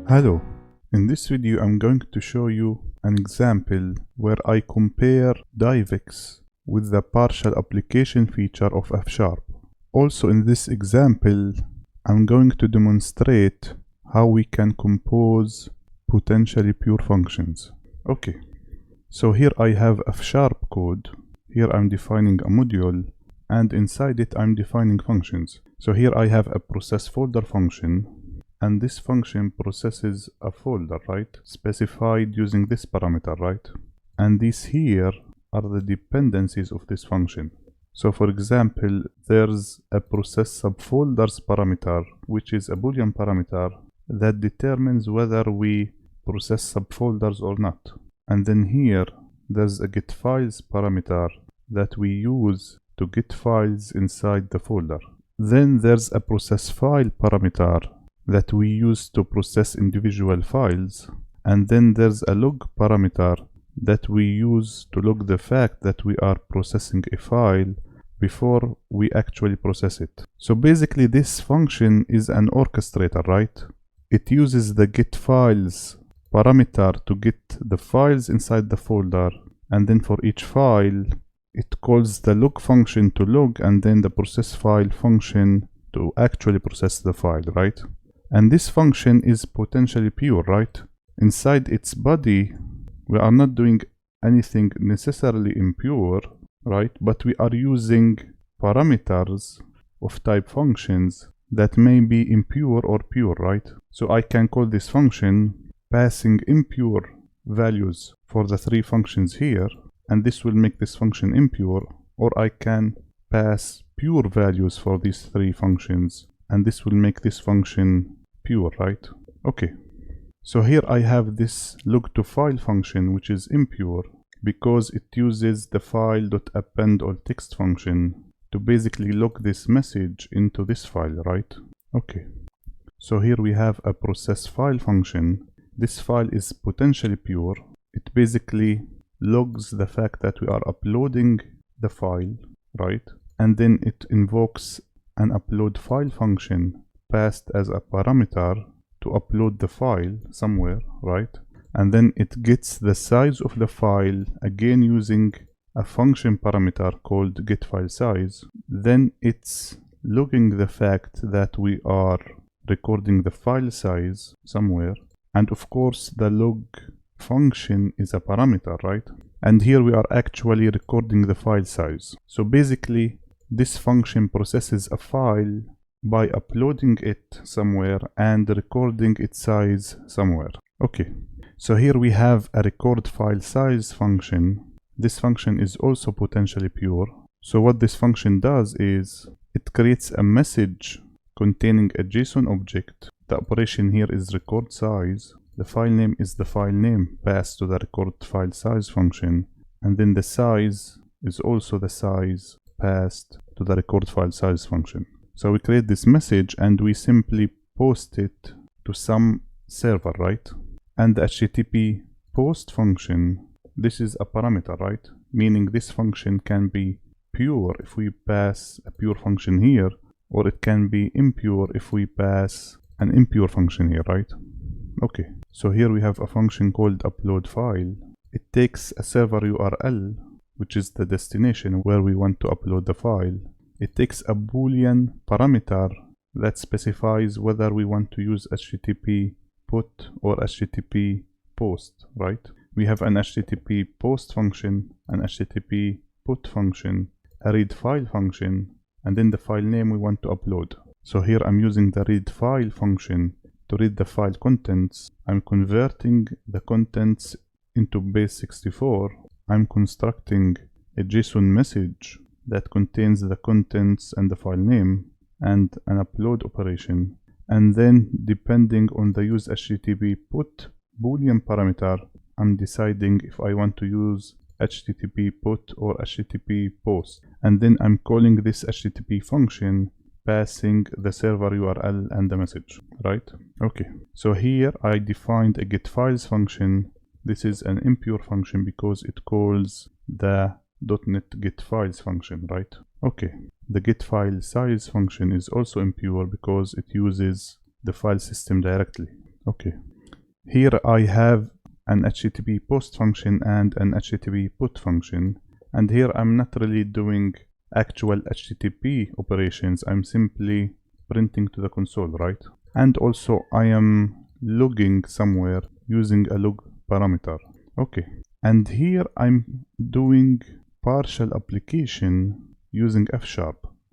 Hello, in this video I'm going to show you an example where I compare DIVEX with the partial application feature of F#. Also in this example I'm going to demonstrate how we can compose potentially pure functions. Okay, so here I have F# code. Here I'm defining a module, and inside it I'm defining functions. So here I have a process folder function, and this function processes a folder, right? Specified using this parameter, right? And these here are the dependencies of this function. So for example, there's a process subfolders parameter, which is a Boolean parameter that determines whether we process subfolders or not. And then here there's a getFiles parameter that we use to get files inside the folder. Then there's a processFile parameter that we use to process individual files, and then there's a log parameter that we use to log the fact that we are processing a file before we actually process it. So basically this function is an orchestrator, right? It uses the getFiles parameter to get the files inside the folder, and then for each file it calls the log function to log, and then the processFile function to actually process the file, right? And this function is potentially pure, right? Inside its body, we are not doing anything necessarily impure, right? But we are using parameters of type functions that may be impure or pure, right? So I can call this function passing impure values for the three functions here, and this will make this function impure, or I can pass pure values for these three functions, and this will make this function pure, right? Okay, so here I have this log2file function, which is impure because it uses the file.appendAllText function to basically log this message into this file, right? Okay, so here we have a processFile function. This file is potentially pure. It basically logs the fact that we are uploading the file, right? And then it invokes an uploadFile function passed as a parameter to upload the file somewhere, right? And then it gets the size of the file again using a function parameter called getFileSize. Then it's logging the fact that we are recording the file size somewhere, and of course the log function is a parameter, right? And here we are actually recording the file size. So basically this function processes a file by uploading it somewhere and recording its size somewhere. Okay, so here we have a record file size function. This function is also potentially pure. So what this function does is it creates a message containing a JSON object. The operation here is record size. The file name is the file name passed to the record file size function, and then the size is also the size passed to the record file size function. So we create this message and we simply post it to some server, right? And the HTTP post function, this is a parameter, right? Meaning this function can be pure if we pass a pure function here, or it can be impure if we pass an impure function here, right? Okay, so here we have a function called uploadFile. It takes a server URL, which is the destination where we want to upload the file. It takes a Boolean parameter that specifies whether we want to use HTTP put or HTTP post, right? We have an HTTP post function, an HTTP put function, a read file function, and then the file name we want to upload. So here I'm using the read file function to read the file contents. I'm converting the contents into base64. I'm constructing a JSON message that contains the contents and the file name and an upload operation. And then depending on the use HTTP put Boolean parameter, I'm deciding if I want to use HTTP put or HTTP post. And then I'm calling this HTTP function passing the server URL and the message, right? Okay, so here I defined a getFiles function. This is an impure function because it calls the .NET getFiles function, right? Okay, the getFileSize function is also impure because it uses the file system directly. Okay, here I have an HTTP post function and an HTTP put function, and here I'm not really doing actual HTTP operations, I'm simply printing to the console, right? And also I am logging somewhere using a log parameter. Okay, and here I'm doing partial application using F#,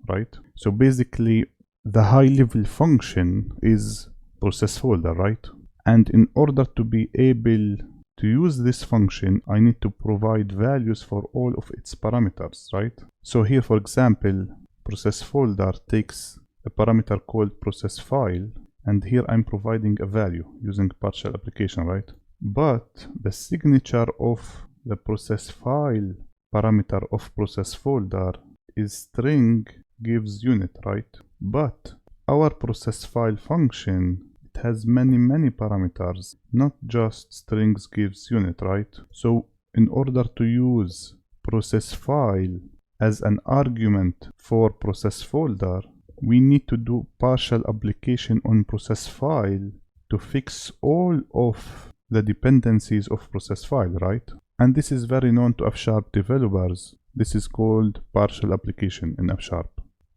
right? So basically the high level function is process folder, right? And in order to be able to use this function, I need to provide values for all of its parameters, right? So here, for example, process folder takes a parameter called process file, and here I'm providing a value using partial application, right? But the signature of the process file parameter of process folder is string gives unit, right? But our process file function, it has many parameters, not just strings gives unit, right? So in order to use process file as an argument for process folder, we need to do partial application on process file to fix all of the dependencies of process file, right? And this is very known to F# developers. This is called partial application in F#.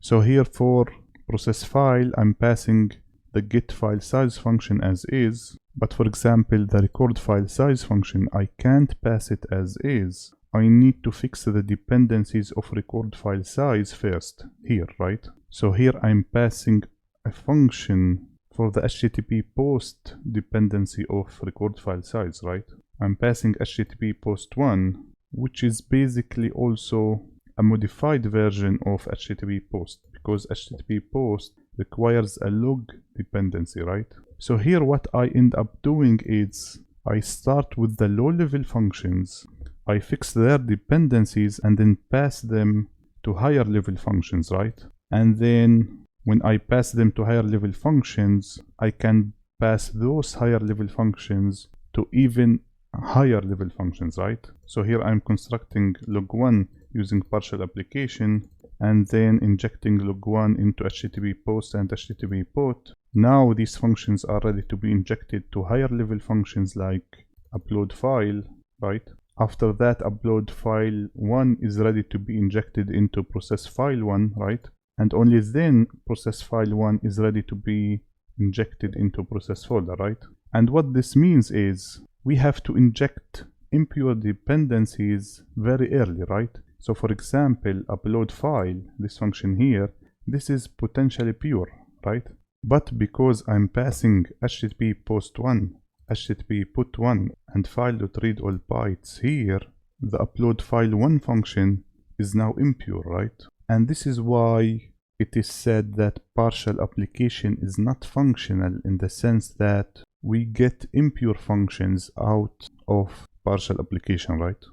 So here for process file, I'm passing the getFileSize function as is, but for example, the recordFileSize function, I can't pass it as is. I need to fix the dependencies of recordFileSize first, here, right? So here I'm passing a function for the HTTP post dependency of recordFileSize, right? I'm passing HTTP post 1, which is basically also a modified version of HTTP post, because HTTP post requires a log dependency, right? So here what I end up doing is I start with the low level functions, I fix their dependencies and then pass them to higher level functions, right? And then when I pass them to higher level functions, I can pass those higher level functions to even higher level functions, right? So here I'm constructing log1 using partial application and then injecting log1 into HTTP post and HTTP put. Now these functions are ready to be injected to higher level functions like upload file, right? After that, upload file 1 is ready to be injected into process file 1, right? And only then process file 1 is ready to be injected into process folder, right? And what this means is we have to inject impure dependencies very early, right? So for example, upload file, this function here, this is potentially pure, right? But because I'm passing HTTP post 1, HTTP put 1 and file.readAllBytes here, the upload file 1 function is now impure, right? And this is why it is said that partial application is not functional in the sense that we get impure functions out of partial application, right?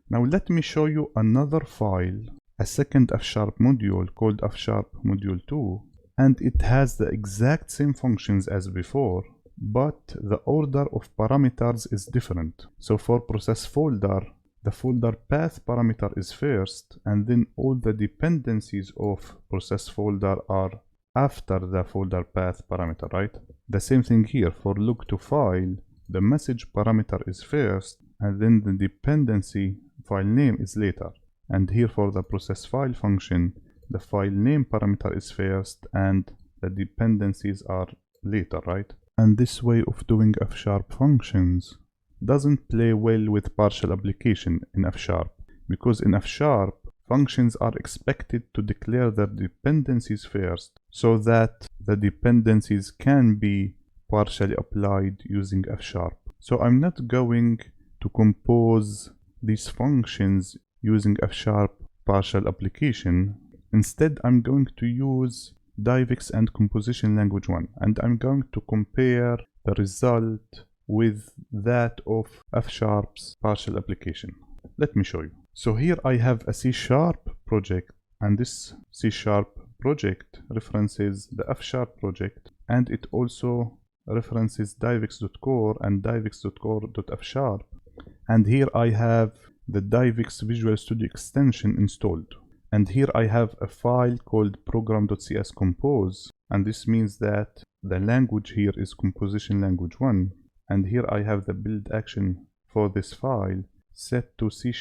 Now let me show you another file, a second F# module called F# module 2, and it has the exact same functions as before, but the order of parameters is different. So for process folder, the folder path parameter is first, and then all the dependencies of process folder are after the folder path parameter, right? The same thing here for log to file, the message parameter is first, and then the dependency file name is later. And here for the process file function, the file name parameter is first and the dependencies are later, right? And this way of doing F# functions doesn't play well with partial application in F#, because in F# functions are expected to declare their dependencies first so that the dependencies can be partially applied using F#. So I'm not going to compose these functions using F# partial application. Instead, I'm going to use DIVEX and composition language 1, and I'm going to compare the result with that of F#'s partial application. Let me show you. So here I have a C# project, and this C# project references the F# project, and it also references divex.core and divex.core.f#. And here I have the DIVEX Visual Studio extension installed. And here I have a file called program.cs compose, and this means that the language here is composition language 1, and here I have the build action for this file set to C#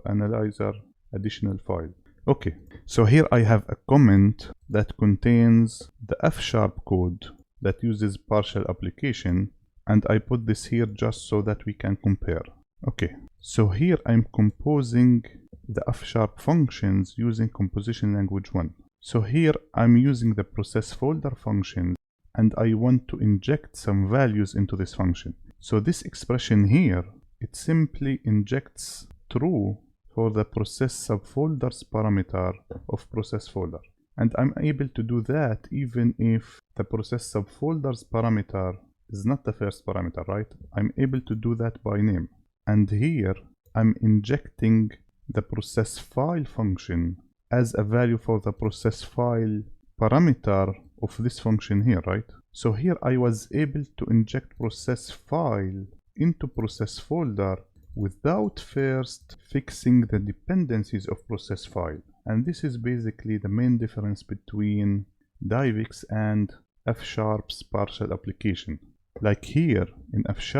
analyzer additional file. Okay, so here I have a comment that contains the F# code that uses partial application, and I put this here just so that we can compare. Okay, so here I'm composing the F# functions using composition language 1. So here I'm using the process folder function, and I want to inject some values into this function. So this expression here, it simply injects true for the process subfolders parameter of process folder. And I'm able to do that even if the process subfolders parameter is not the first parameter, right? I'm able to do that by name. And here I'm injecting the process file function as a value for the process file parameter of this function here, right? So here I was able to inject process file into process folder without first fixing the dependencies of process file. And this is basically the main difference between DIVEX and F#'s partial application. Like here in F#,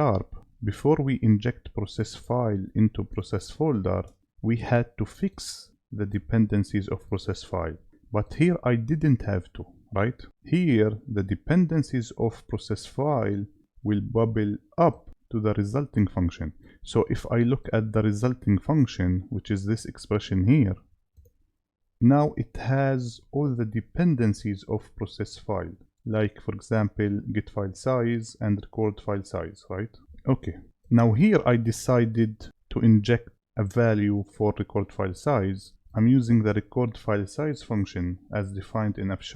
before we inject process file into process folder, we had to fix the dependencies of process file. But here I didn't have to, right? Here the dependencies of process file will bubble up to the resulting function. So if I look at the resulting function, which is this expression here, now it has all the dependencies of process file, like for example get file size and record file size, right? Okay, now here I decided to inject a value for record file size. I'm using the record file size function as defined in F#,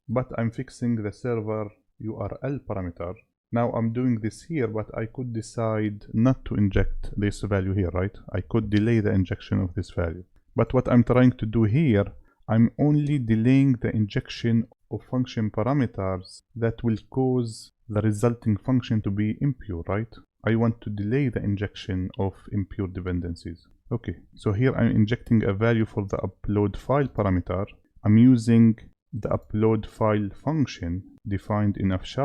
but I'm fixing the server URL parameter. Now I'm doing this here, but I could decide not to inject this value here, right? I could delay the injection of this value. But what I'm trying to do here, I'm only delaying the injection of function parameters that will cause the resulting function to be impure, right? I want to delay the injection of impure dependencies. Okay, so here I'm injecting a value for the upload file parameter. I'm using the upload file function defined in F#.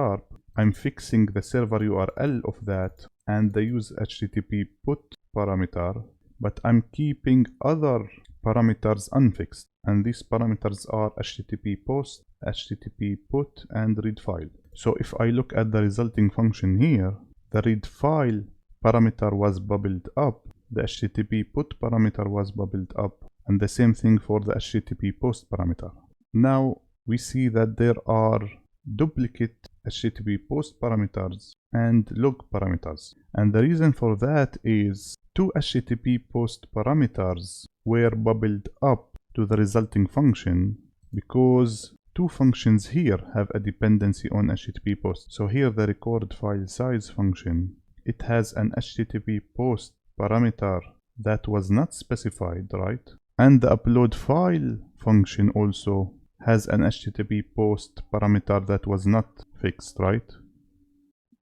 I'm fixing the server URL of that and the use HTTP put parameter, but I'm keeping other parameters unfixed, and these parameters are HTTP post, HTTP put, and read file. So if I look at the resulting function here, the read file parameter was bubbled up, the HTTP put parameter was bubbled up, and the same thing for the HTTP post parameter. Now we see that there are duplicate HTTP post parameters and log parameters, and the reason for that is two HTTP post parameters were bubbled up to the resulting function because two functions here have a dependency on HTTP post. So here the record file size function, it has an HTTP post parameter that was not specified, right? And the upload file function also has an HTTP post parameter that was not fixed, right?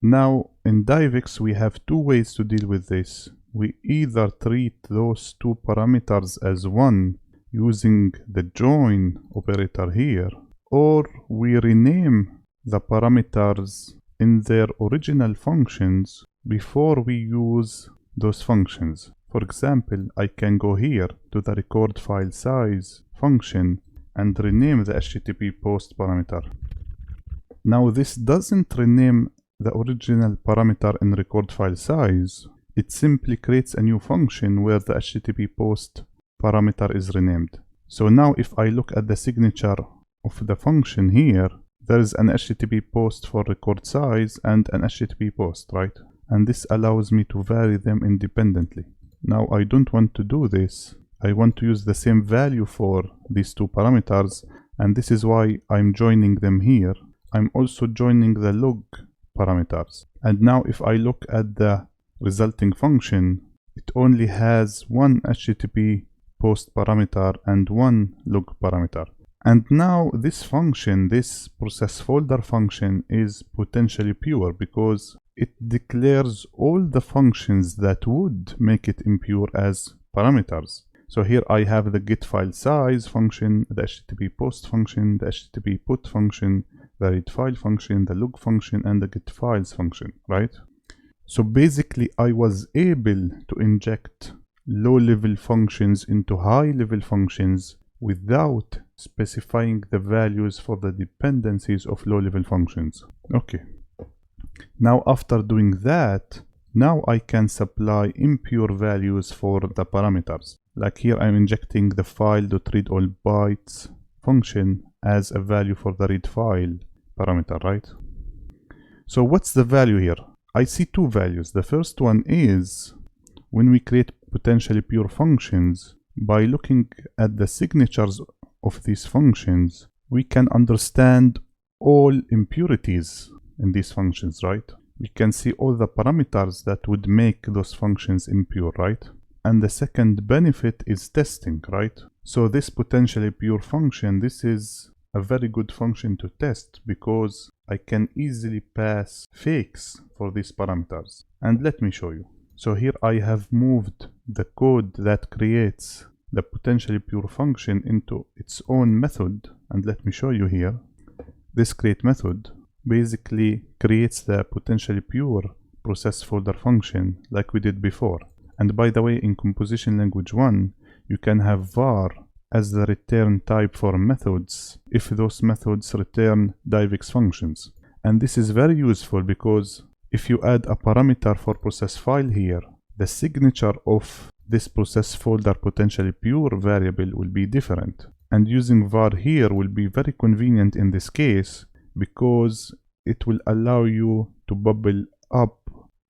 Now in DIVEX we have two ways to deal with this. We either treat those two parameters as one using the join operator here, or we rename the parameters in their original functions before we use those functions. For example, I can go here to the record file size function and rename the HTTP post parameter. Now this doesn't rename the original parameter in record file size. It simply creates a new function where the HTTP post parameter is renamed. So now if I look at the signature of the function here, there is an HTTP post for record size and an HTTP post, right? And this allows me to vary them independently. Now I don't want to do this. I want to use the same value for these two parameters, and this is why I'm joining them here. I'm also joining the log parameters. And now if I look at the resulting function, it only has one HTTP post parameter and one log parameter. And now this function, this process folder function, is potentially pure because it declares all the functions that would make it impure as parameters. So here I have the get file size function, the HTTP post function, the HTTP put function, the read file function, the log function, and the get files function, right? So basically I was able to inject low-level functions into high-level functions without specifying the values for the dependencies of low-level functions. Okay. Now after doing that, now I can supply impure values for the parameters. Like here I'm injecting the file.readAllBytes function as a value for the read file parameter, right? So what's the value here? I see two values. The first one is when we create potentially pure functions, by looking at the signatures of these functions, we can understand all impurities in these functions, right? We can see all the parameters that would make those functions impure, right? And the second benefit is testing, right? So this potentially pure function, this is a very good function to test because I can easily pass fakes for these parameters. And let me show you. So here I have moved the code that creates the potentially pure function into its own method. And let me show you here. This create method basically creates the potentially pure process folder function like we did before. And by the way, in composition language 1, you can have var as the return type for methods if those methods return DIVEX functions. And this is very useful because if you add a parameter for process file here, the signature of this process folder potentially pure variable will be different. And using var here will be very convenient in this case because it will allow you to bubble up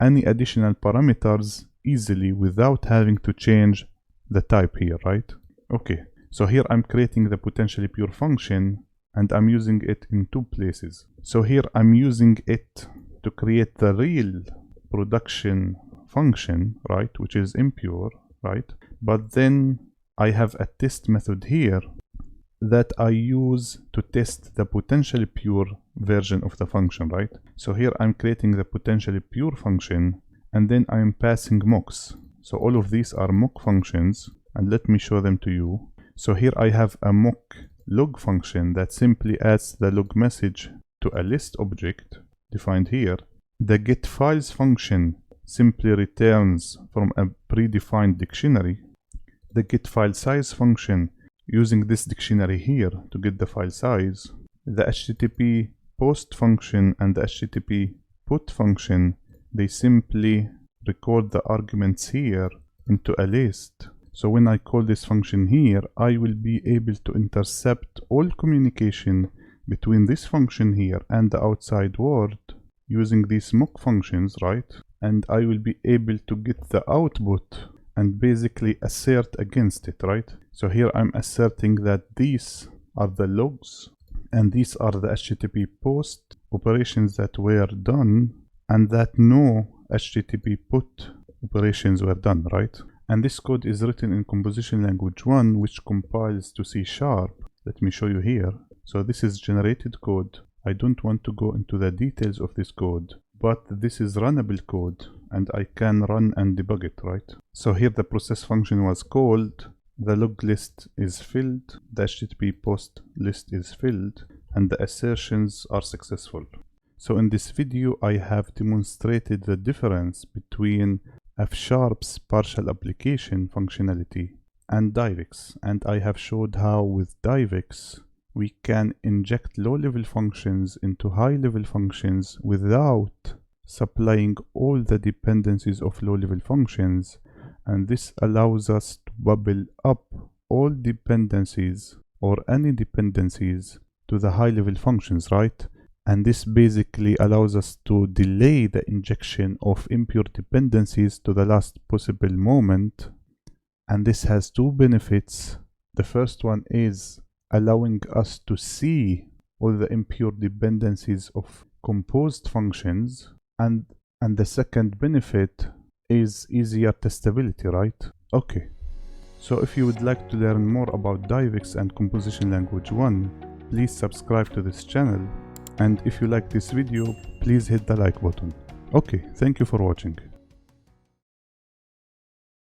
any additional parameters easily without having to change the type here, right? Okay, so here I'm creating the potentially pure function and I'm using it in two places. So here I'm using it to create the real production function, right, which is impure, right? But then I have a test method here that I use to test the potentially pure version of the function, right? So here I'm creating the potentially pure function and then I'm passing mocks. So all of these are mock functions and let me show them to you. So here I have a mock log function that simply adds the log message to a list object defined here. The get files function simply returns from a predefined dictionary. The get file size function using this dictionary here to get the file size. The HTTP post function and the HTTP put function, they simply record the arguments here into a list. So when I call this function here, I will be able to intercept all communication between this function here and the outside world using these mock functions, right? And I will be able to get the output and basically assert against it, right? So here I'm asserting that these are the logs and these are the HTTP post operations that were done and that no HTTP put operations were done, right? And this code is written in composition language 1, which compiles to C#. Let me show you here. So this is generated code. I don't want to go into the details of this code, but this is runnable code and I can run and debug it, right? So here the process function was called, the log list is filled, the HTTP post list is filled, and the assertions are successful. So in this video I have demonstrated the difference between F#'s partial application functionality and DIVEX, and I have showed how with DIVEX we can inject low-level functions into high-level functions without supplying all the dependencies of low-level functions, and this allows us to bubble up all dependencies or any dependencies to the high-level functions, right? And this basically allows us to delay the injection of impure dependencies to the last possible moment. And this has two benefits. The first one is allowing us to see all the impure dependencies of composed functions. And the second benefit is easier testability, right? Okay. So if you would like to learn more about DIVEX and composition language 1, please subscribe to this channel. And if you like this video, please hit the like button. Okay, thank you for watching.